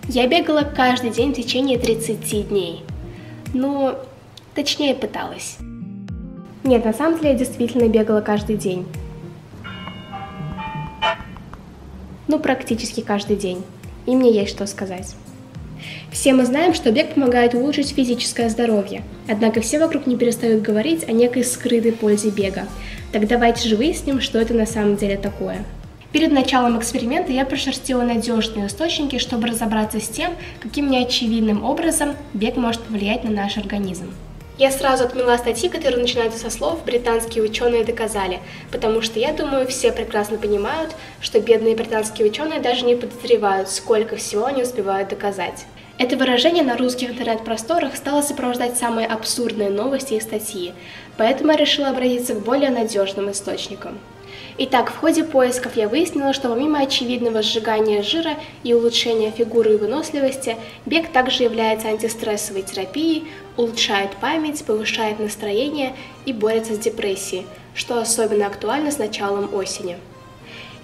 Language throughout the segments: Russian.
Я бегала каждый день в течение 30 дней. Ну, точнее, пыталась. Нет, на самом деле я действительно бегала каждый день. Ну, практически каждый день. И мне есть что сказать. Все мы знаем, что бег помогает улучшить физическое здоровье, однако все вокруг не перестают говорить о некой скрытой пользе бега. Так давайте же выясним, что это на самом деле такое. Перед началом эксперимента я прошерстила надежные источники, чтобы разобраться с тем, каким неочевидным образом бег может повлиять на наш организм. Я сразу отмела статьи, которые начинаются со слов «британские ученые доказали», потому что, я думаю, все прекрасно понимают, что бедные британские ученые даже не подозревают, сколько всего они успевают доказать. Это выражение на русских интернет-просторах стало сопровождать самые абсурдные новости и статьи, поэтому я решила обратиться к более надежным источникам. Итак, в ходе поисков я выяснила, что помимо очевидного сжигания жира и улучшения фигуры и выносливости, бег также является антистрессовой терапией, улучшает память, повышает настроение и борется с депрессией, что особенно актуально с началом осени.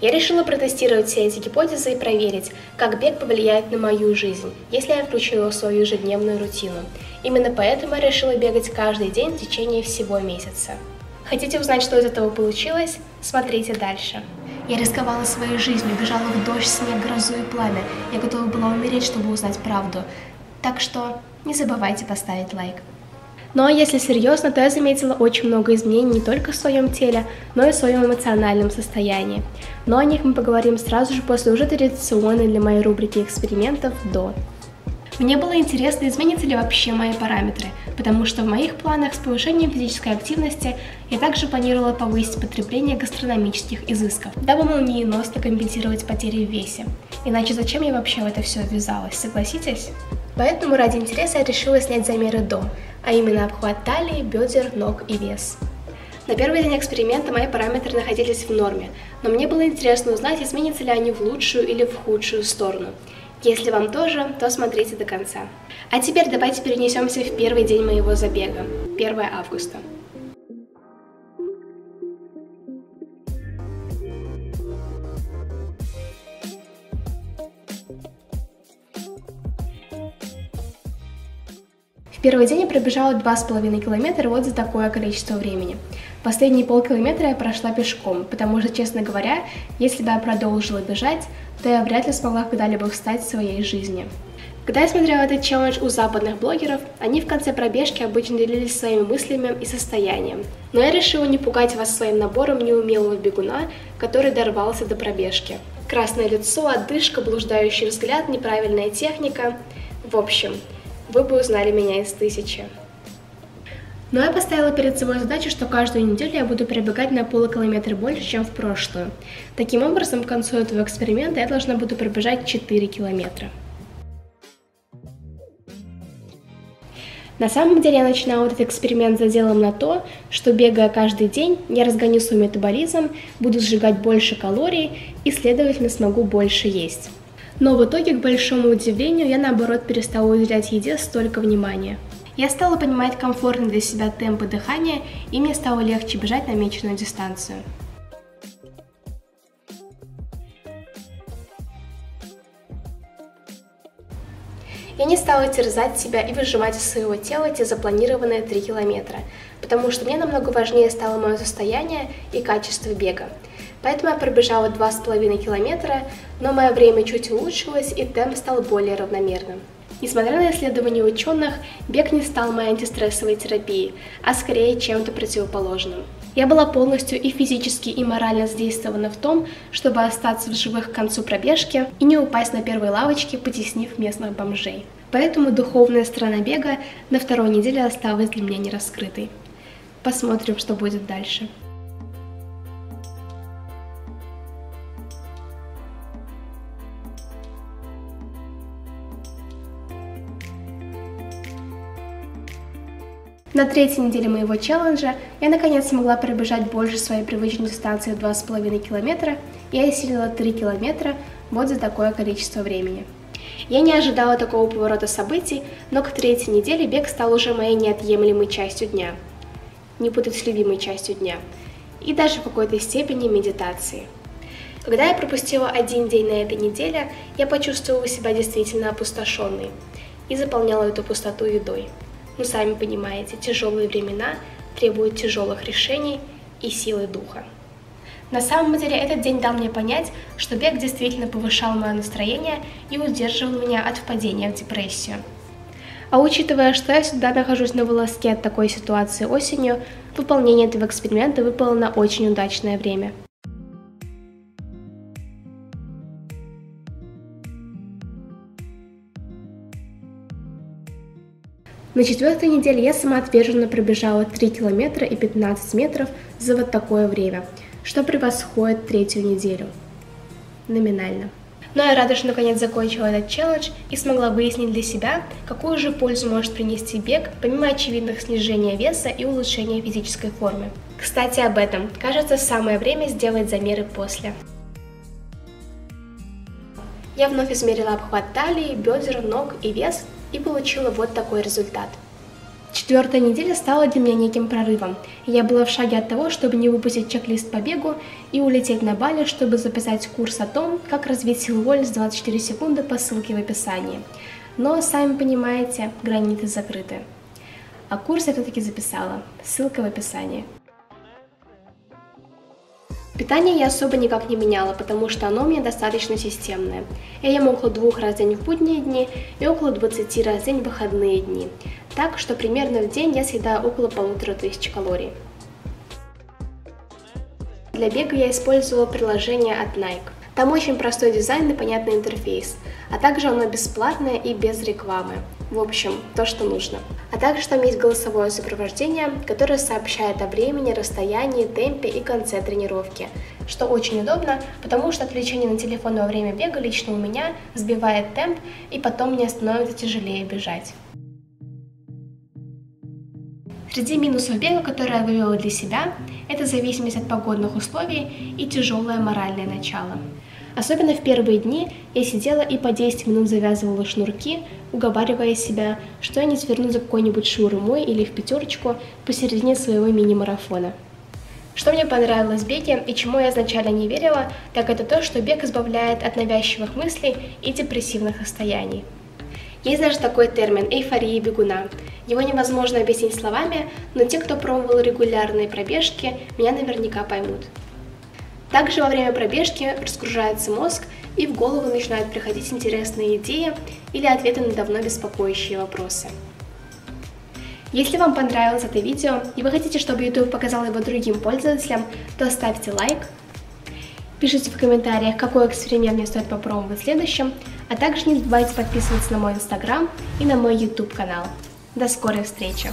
Я решила протестировать все эти гипотезы и проверить, как бег повлияет на мою жизнь, если я включу его в свою ежедневную рутину. Именно поэтому я решила бегать каждый день в течение всего месяца. Хотите узнать, что из этого получилось? Смотрите дальше. Я рисковала своей жизнью, бежала в дождь, снег, грозу и пламя. Я готова была умереть, чтобы узнать правду. Так что не забывайте поставить лайк. Ну а если серьезно, то я заметила очень много изменений не только в своем теле, но и в своем эмоциональном состоянии. Но о них мы поговорим сразу же после уже традиционной для моей рубрики экспериментов «До». Мне было интересно, изменятся ли вообще мои параметры, потому что в моих планах с повышением физической активности я также планировала повысить потребление гастрономических изысков, дабы молниеносно компенсировать потери в весе. Иначе зачем я вообще в это все ввязалась, согласитесь? Поэтому ради интереса я решила снять замеры до, а именно обхват талии, бедер, ног и вес. На первый день эксперимента мои параметры находились в норме, но мне было интересно узнать, изменятся ли они в лучшую или в худшую сторону. Если вам тоже, то смотрите до конца. А теперь давайте перенесемся в первый день моего забега, 1 августа. В первый день я пробежала 2,5 километра вот за такое количество времени. Последние полкилометра я прошла пешком, потому что, честно говоря, если бы я продолжила бежать, то я вряд ли смогла когда-либо встать в своей жизни. Когда я смотрела этот челлендж у западных блогеров, они в конце пробежки обычно делились своими мыслями и состоянием. Но я решила не пугать вас своим набором неумелого бегуна, который дорвался до пробежки. Красное лицо, одышка, блуждающий взгляд, неправильная техника. В общем, вы бы узнали меня из 1000. Но я поставила перед собой задачу, что каждую неделю я буду пробегать на полкилометра больше, чем в прошлую. Таким образом, к концу этого эксперимента я должна буду пробежать 4 километра. На самом деле я начинала этот эксперимент заделом на то, что бегая каждый день, я разгоню свой метаболизм, буду сжигать больше калорий и, следовательно, смогу больше есть. Но в итоге, к большому удивлению, я наоборот перестала уделять еде столько внимания. Я стала понимать комфортный для себя темп дыхания, и мне стало легче бежать намеченную дистанцию. Я не стала терзать себя и выжимать из своего тела те запланированные 3 километра, потому что мне намного важнее стало мое состояние и качество бега. Поэтому я пробежала 2,5 километра, но мое время чуть улучшилось и темп стал более равномерным. Несмотря на исследования ученых, бег не стал моей антистрессовой терапией, а скорее чем-то противоположным. Я была полностью и физически, и морально задействована в том, чтобы остаться в живых к концу пробежки и не упасть на первой лавочке, потеснив местных бомжей. Поэтому духовная сторона бега на второй неделе осталась для меня нераскрытой. Посмотрим, что будет дальше. На третьей неделе моего челленджа я наконец смогла пробежать больше своей привычной дистанции 2,5 километра, и я осилила 3 километра вот за такое количество времени. Я не ожидала такого поворота событий, но к третьей неделе бег стал уже моей неотъемлемой частью дня. Не путать с любимой частью дня. И даже в какой-то степени медитации. Когда я пропустила один день на этой неделе, я почувствовала себя действительно опустошенной и заполняла эту пустоту едой. Ну, сами понимаете, тяжелые времена требуют тяжелых решений и силы духа. На самом деле, этот день дал мне понять, что бег действительно повышал мое настроение и удерживал меня от впадения в депрессию. А учитывая, что я всегда нахожусь на волоске от такой ситуации осенью, выполнение этого эксперимента выпало на очень удачное время. На 4-й неделе я самоотверженно пробежала 3 километра и 15 метров за вот такое время, что превосходит 3-ю неделю. Номинально. Но я рада, что наконец закончила этот челлендж и смогла выяснить для себя, какую же пользу может принести бег, помимо очевидных снижения веса и улучшения физической формы. Кстати, об этом. Кажется, самое время сделать замеры после. Я вновь измерила обхват талии, бедер, ног и вес и получила вот такой результат. 4-я неделя стала для меня неким прорывом, и я была в шаге от того, чтобы не выпустить чек-лист по бегу и улететь на Бали, чтобы записать курс о том, как развить силу воли за 24 секунды по ссылке в описании. Но, сами понимаете, границы закрыты. А курс я все-таки записала, ссылка в описании. Питание я особо никак не меняла, потому что оно у меня достаточно системное. Я ем около 2 раз в день в будние дни и около 20 раз в день в выходные дни. Так что примерно в день я съедаю около 1500 калорий. Для бега я использовала приложение от Nike. Там очень простой дизайн и понятный интерфейс, а также оно бесплатное и без рекламы. В общем, то, что нужно. А также там есть голосовое сопровождение, которое сообщает о времени, расстоянии, темпе и конце тренировки, что очень удобно, потому что отвлечение на телефон во время бега лично у меня сбивает темп, и потом мне становится тяжелее бежать. Среди минусов бега, которые я вывела для себя, это зависимость от погодных условий и тяжелое моральное начало. Особенно в первые дни я сидела и по 10 минут завязывала шнурки, уговаривая себя, что я не сверну за какой-нибудь шаурмой или в пятерочку посередине своего мини-марафона. Что мне понравилось в беге и чему я изначально не верила, так это то, что бег избавляет от навязчивых мыслей и депрессивных состояний. Есть даже такой термин «эйфория бегуна». Его невозможно объяснить словами, но те, кто пробовал регулярные пробежки, меня наверняка поймут. Также во время пробежки разгружается мозг, и в голову начинают приходить интересные идеи или ответы на давно беспокоящие вопросы. Если вам понравилось это видео и вы хотите, чтобы YouTube показал его другим пользователям, то ставьте лайк, пишите в комментариях, какой эксперимент мне стоит попробовать в следующем, а также не забывайте подписываться на мой Instagram и на мой YouTube канал. До скорой встречи!